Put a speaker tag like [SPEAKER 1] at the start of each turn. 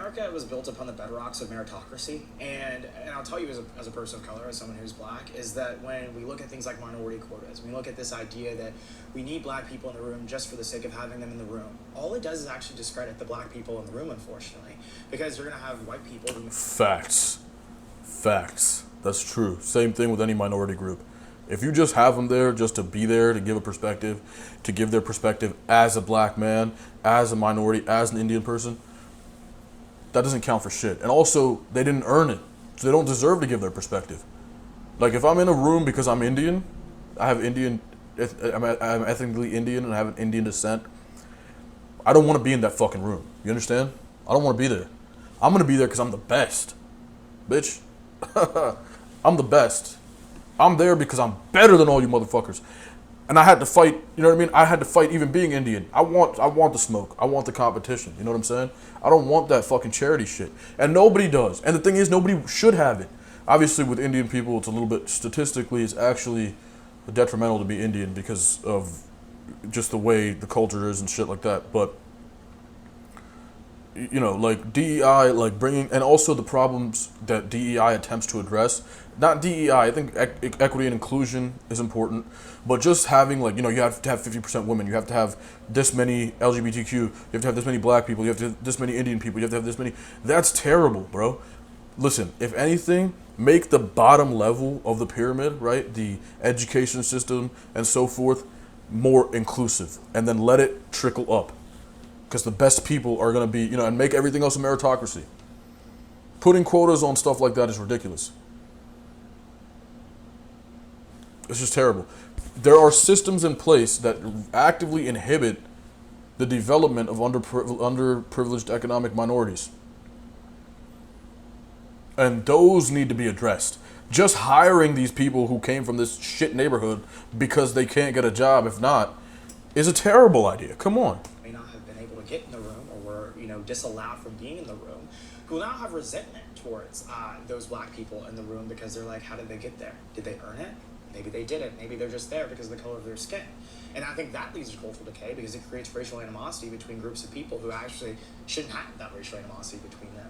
[SPEAKER 1] America was built upon the bedrocks of meritocracy, and I'll tell you as a person of color, as someone who's black, is that when we look at things like minority quotas, we look at this idea that we need black people in the room just for the sake of having them in the room, all it does is actually discredit the black people in the room, unfortunately, because you're going to have white people who...
[SPEAKER 2] Facts. That's true. Same thing with any minority group. If you just have them there just to be there, to give a perspective, to give their perspective as a black man, as a minority, as an Indian person, that doesn't count for shit. And also, they didn't earn it. So they don't deserve to give their perspective. Like, if I'm in a room because I'm Indian, I'm ethnically Indian and I have an Indian descent, I don't want to be in that fucking room. You understand? I don't want to be there. I'm going to be there because I'm the best. Bitch. I'm the best. I'm there because I'm better than all you motherfuckers. And I had to fight, you know what I mean? I had to fight even being Indian. I want the smoke. I want the competition. You know what I'm saying? I don't want that fucking charity shit. And nobody does. And the thing is, nobody should have it. Obviously, with Indian people, it's a little bit, statistically, it's actually detrimental to be Indian because of just the way the culture is and shit like that. But, you know, like DEI, like bringing, and also the problems that DEI attempts to address. Not DEI, I think equity and inclusion is important, but just having, like, you know, you have to have 50% women, you have to have this many LGBTQ, you have to have this many black people, you have to have this many Indian people, you have to have this many. That's terrible, bro. Listen, if anything, make the bottom level of the pyramid, right, the education system and so forth, more inclusive, and then let it trickle up. Because the best people are going to be, you know, and make everything else a meritocracy. Putting quotas on stuff like that is ridiculous. It's just terrible. There are systems in place that actively inhibit the development of underprivileged economic minorities. And those need to be addressed. Just hiring these people who came from this shit neighborhood because they can't get a job, if not, is a terrible idea. Come on.
[SPEAKER 1] May not have been able to get in the room or were, you know, disallowed from being in the room, who now have resentment towards those black people in the room because they're like, how did they get there? Did they earn it? Maybe they didn't. Maybe they're just there because of the color of their skin. And I think that leads to cultural decay because it creates racial animosity between groups of people who actually shouldn't have that racial animosity between them.